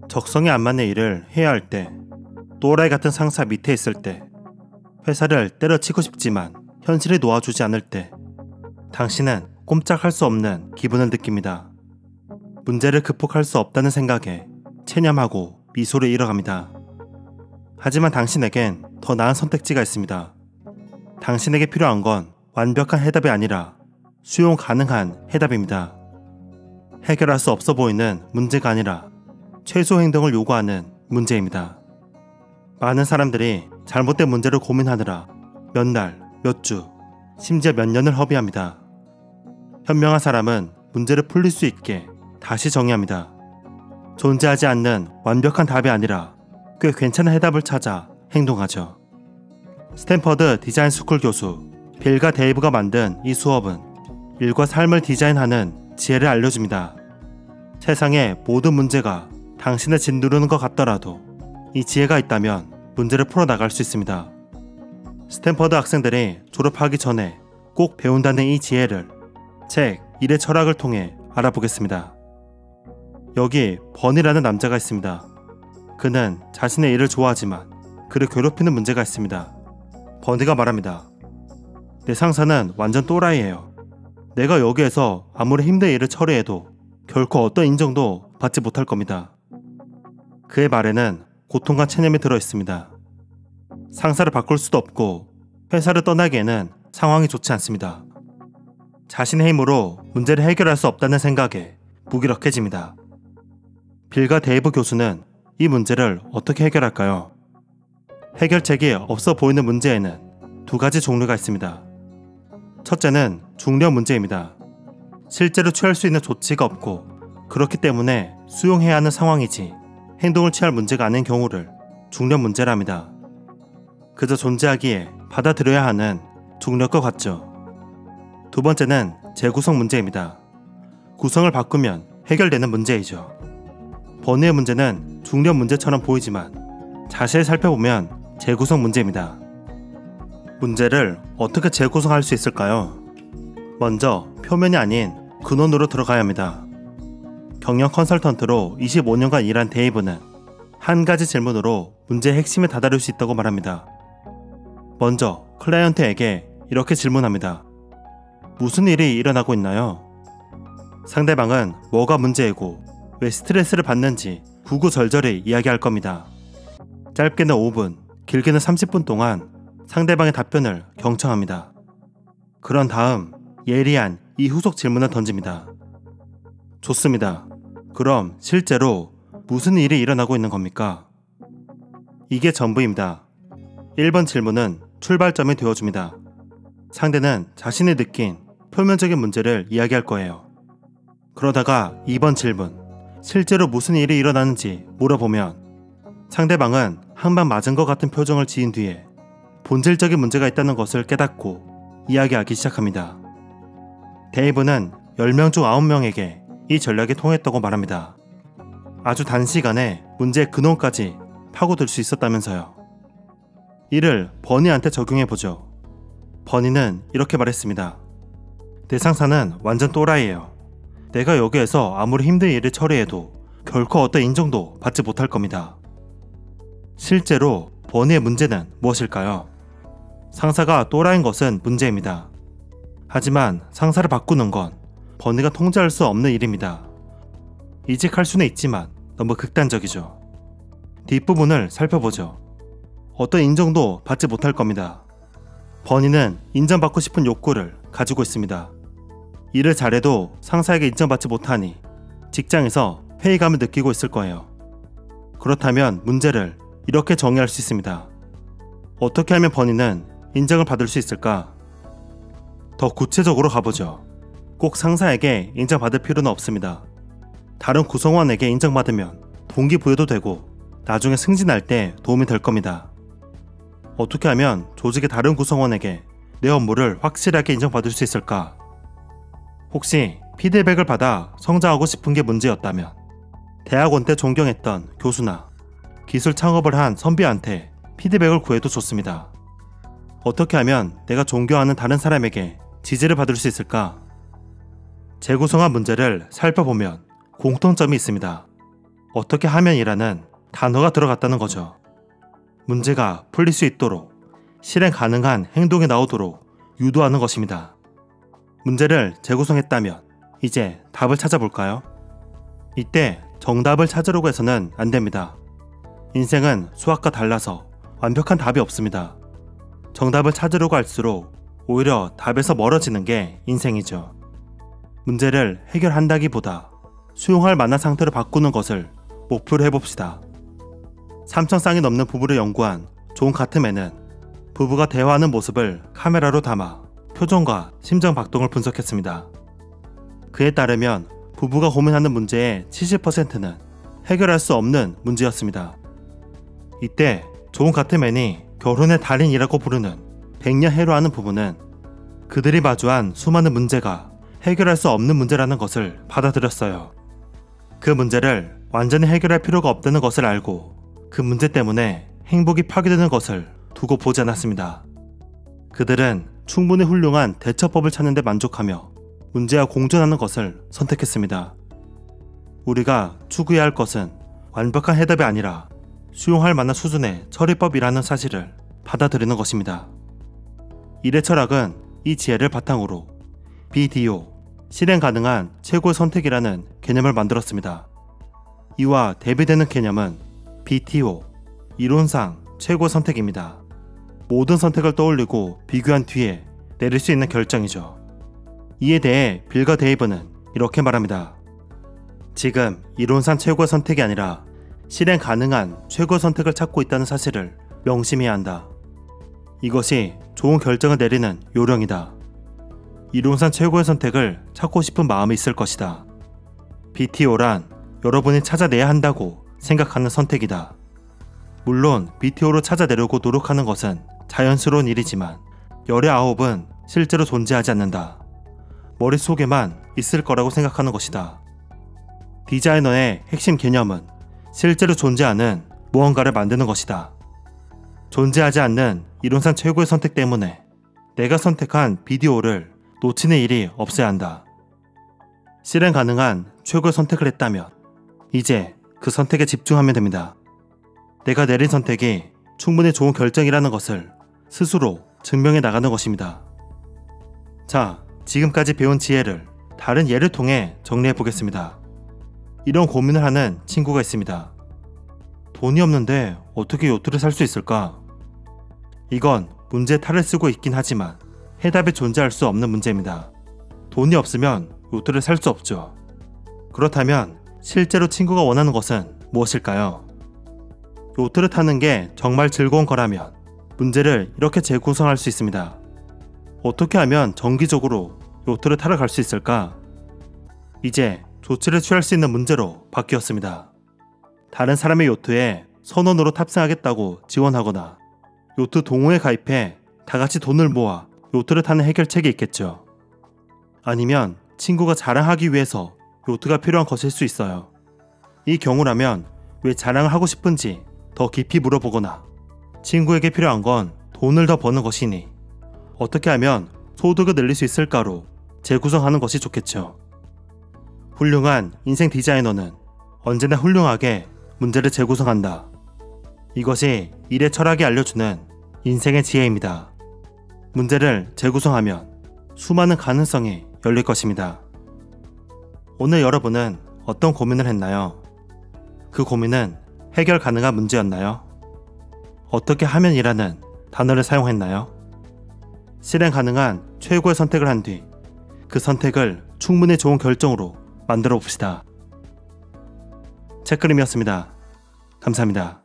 적성에 안 맞는 일을 해야 할 때, 또라이 같은 상사 밑에 있을 때, 회사를 때려치고 싶지만 현실이 놓아주지 않을 때, 당신은 꼼짝할 수 없는 기분을 느낍니다. 문제를 극복할 수 없다는 생각에 체념하고 미소를 잃어갑니다. 하지만 당신에겐 더 나은 선택지가 있습니다. 당신에게 필요한 건 완벽한 해답이 아니라 수용 가능한 해답입니다. 해결할 수 없어 보이는 문제가 아니라 최소 행동을 요구하는 문제입니다. 많은 사람들이 잘못된 문제를 고민하느라 몇 날, 몇 주, 심지어 몇 년을 허비합니다. 현명한 사람은 문제를 풀릴 수 있게 다시 정의합니다. 존재하지 않는 완벽한 답이 아니라 꽤 괜찮은 해답을 찾아 행동하죠. 스탠퍼드 디자인 스쿨 교수 빌과 데이브가 만든 이 수업은 일과 삶을 디자인하는 지혜를 알려줍니다. 세상의 모든 문제가 당신을 짓누르는 것 같더라도 이 지혜가 있다면 문제를 풀어나갈 수 있습니다. 스탠퍼드 학생들이 졸업하기 전에 꼭 배운다는 이 지혜를 책 일의 철학을 통해 알아보겠습니다. 여기 버니라는 남자가 있습니다. 그는 자신의 일을 좋아하지만 그를 괴롭히는 문제가 있습니다. 버니가 말합니다. 내 상사는 완전 또라이예요. 내가 여기에서 아무리 힘든 일을 처리해도 결코 어떤 인정도 받지 못할 겁니다. 그의 말에는 고통과 체념이 들어있습니다. 상사를 바꿀 수도 없고 회사를 떠나기에는 상황이 좋지 않습니다. 자신의 힘으로 문제를 해결할 수 없다는 생각에 무기력해집니다. 빌과 데이브 교수는 이 문제를 어떻게 해결할까요? 해결책이 없어 보이는 문제에는 두 가지 종류가 있습니다. 첫째는 중력 문제입니다. 실제로 취할 수 있는 조치가 없고 그렇기 때문에 수용해야 하는 상황이지 행동을 취할 문제가 아닌 경우를 중력 문제라 합니다. 그저 존재하기에 받아들여야 하는 중력과 같죠. 두 번째는 재구성 문제입니다. 구성을 바꾸면 해결되는 문제이죠. 버니의 문제는 중력 문제처럼 보이지만 자세히 살펴보면 재구성 문제입니다. 문제를 어떻게 재구성할 수 있을까요? 먼저 표면이 아닌 근원으로 들어가야 합니다. 경영 컨설턴트로 25년간 일한 데이브는 한 가지 질문으로 문제의 핵심에 다다를 수 있다고 말합니다. 먼저 클라이언트에게 이렇게 질문합니다. 무슨 일이 일어나고 있나요? 상대방은 뭐가 문제이고 왜 스트레스를 받는지 구구절절히 이야기할 겁니다. 짧게는 5분, 길게는 30분 동안 상대방의 답변을 경청합니다. 그런 다음 예리한 이 후속 질문을 던집니다. 좋습니다. 그럼 실제로 무슨 일이 일어나고 있는 겁니까? 이게 전부입니다. 1번 질문은 출발점이 되어줍니다. 상대는 자신이 느낀 표면적인 문제를 이야기할 거예요. 그러다가 2번 질문, 실제로 무슨 일이 일어나는지 물어보면 상대방은 한 방 맞은 것 같은 표정을 지은 뒤에 본질적인 문제가 있다는 것을 깨닫고 이야기하기 시작합니다. 데이브는 10명 중 9명에게 이 전략이 통했다고 말합니다. 아주 단시간에 문제의 근원까지 파고들 수 있었다면서요. 이를 버니한테 적용해보죠. 버니는 이렇게 말했습니다. 내 상사는 완전 또라이예요. 내가 여기에서 아무리 힘든 일을 처리해도 결코 어떤 인정도 받지 못할 겁니다. 실제로 버니의 문제는 무엇일까요? 상사가 또라이인 것은 문제입니다. 하지만 상사를 바꾸는 건 버니가 통제할 수 없는 일입니다. 이직할 수는 있지만 너무 극단적이죠. 뒷부분을 살펴보죠. 어떤 인정도 받지 못할 겁니다. 버니는 인정받고 싶은 욕구를 가지고 있습니다. 일을 잘해도 상사에게 인정받지 못하니 직장에서 회의감을 느끼고 있을 거예요. 그렇다면 문제를 이렇게 정의할 수 있습니다. 어떻게 하면 버니는 인정을 받을 수 있을까? 더 구체적으로 가보죠. 꼭 상사에게 인정받을 필요는 없습니다. 다른 구성원에게 인정받으면 동기부여도 되고 나중에 승진할 때 도움이 될 겁니다. 어떻게 하면 조직의 다른 구성원에게 내 업무를 확실하게 인정받을 수 있을까? 혹시 피드백을 받아 성장하고 싶은 게 문제였다면 대학원 때 존경했던 교수나 기술 창업을 한 선배한테 피드백을 구해도 좋습니다. 어떻게 하면 내가 존경하는 다른 사람에게 지지를 받을 수 있을까? 재구성한 문제를 살펴보면 공통점이 있습니다. 어떻게 하면이라는 단어가 들어갔다는 거죠. 문제가 풀릴 수 있도록 실행 가능한 행동이 나오도록 유도하는 것입니다. 문제를 재구성했다면 이제 답을 찾아볼까요? 이때 정답을 찾으려고 해서는 안 됩니다. 인생은 수학과 달라서 완벽한 답이 없습니다. 정답을 찾으려고 할수록 오히려 답에서 멀어지는 게 인생이죠. 문제를 해결한다기보다 수용할 만한 상태로 바꾸는 것을 목표로 해봅시다. 3,000쌍이 넘는 부부를 연구한 존 가트맨은 부부가 대화하는 모습을 카메라로 담아 표정과 심장 박동을 분석했습니다. 그에 따르면 부부가 고민하는 문제의 70%는 해결할 수 없는 문제였습니다. 이때 존 가트맨이 결혼의 달인이라고 부르는 백녀해로 하는 부부는 그들이 마주한 수많은 문제가 해결할 수 없는 문제라는 것을 받아들였어요. 그 문제를 완전히 해결할 필요가 없다는 것을 알고 그 문제 때문에 행복이 파괴되는 것을 두고 보지 않았습니다. 그들은 충분히 훌륭한 대처법을 찾는 데 만족하며 문제와 공존하는 것을 선택했습니다. 우리가 추구해야 할 것은 완벽한 해답이 아니라 수용할 만한 수준의 처리법이라는 사실을 받아들이는 것입니다. 일의 철학은 이 지혜를 바탕으로 BDO, 실행 가능한 최고의 선택이라는 개념을 만들었습니다. 이와 대비되는 개념은 BTO, 이론상 최고의 선택입니다. 모든 선택을 떠올리고 비교한 뒤에 내릴 수 있는 결정이죠. 이에 대해 빌과 데이브는 이렇게 말합니다. 지금 이론상 최고의 선택이 아니라 실행 가능한 최고의 선택을 찾고 있다는 사실을 명심해야 한다. 이것이 좋은 결정을 내리는 요령이다. 이론상 최고의 선택을 찾고 싶은 마음이 있을 것이다. BTO란 여러분이 찾아내야 한다고 생각하는 선택이다. 물론 BTO로 찾아내려고 노력하는 것은 자연스러운 일이지만 열의 9은 실제로 존재하지 않는다. 머릿속에만 있을 거라고 생각하는 것이다. 디자이너의 핵심 개념은 실제로 존재하는 무언가를 만드는 것이다. 존재하지 않는 이론상 최고의 선택 때문에 내가 선택한 BDO를 놓치는 일이 없어야 한다. 실행 가능한 최고의 선택을 했다면 이제 그 선택에 집중하면 됩니다. 내가 내린 선택이 충분히 좋은 결정이라는 것을 스스로 증명해 나가는 것입니다. 자, 지금까지 배운 지혜를 다른 예를 통해 정리해 보겠습니다. 이런 고민을 하는 친구가 있습니다. 돈이 없는데 어떻게 요트를 살 수 있을까? 이건 문제의 탈을 쓰고 있긴 하지만 해답이 존재할 수 없는 문제입니다. 돈이 없으면 요트를 살 수 없죠. 그렇다면 실제로 친구가 원하는 것은 무엇일까요? 요트를 타는 게 정말 즐거운 거라면 문제를 이렇게 재구성할 수 있습니다. 어떻게 하면 정기적으로 요트를 타러 갈 수 있을까? 이제 조치를 취할 수 있는 문제로 바뀌었습니다. 다른 사람의 요트에 선원으로 탑승하겠다고 지원하거나 요트 동호회에 가입해 다 같이 돈을 모아 요트를 타는 해결책이 있겠죠. 아니면 친구가 자랑하기 위해서 요트가 필요한 것일 수 있어요. 이 경우라면 왜 자랑을 하고 싶은지 더 깊이 물어보거나 친구에게 필요한 건 돈을 더 버는 것이니 어떻게 하면 소득을 늘릴 수 있을까로 재구성하는 것이 좋겠죠. 훌륭한 인생 디자이너는 언제나 훌륭하게 문제를 재구성한다. 이것이 일의 철학이 알려주는 인생의 지혜입니다. 문제를 재구성하면 수많은 가능성이 열릴 것입니다. 오늘 여러분은 어떤 고민을 했나요? 그 고민은 해결 가능한 문제였나요? 어떻게 하면이라는 단어를 사용했나요? 실행 가능한 최고의 선택을 한 뒤 그 선택을 충분히 좋은 결정으로 만들어 봅시다. 책그림이었습니다. 감사합니다.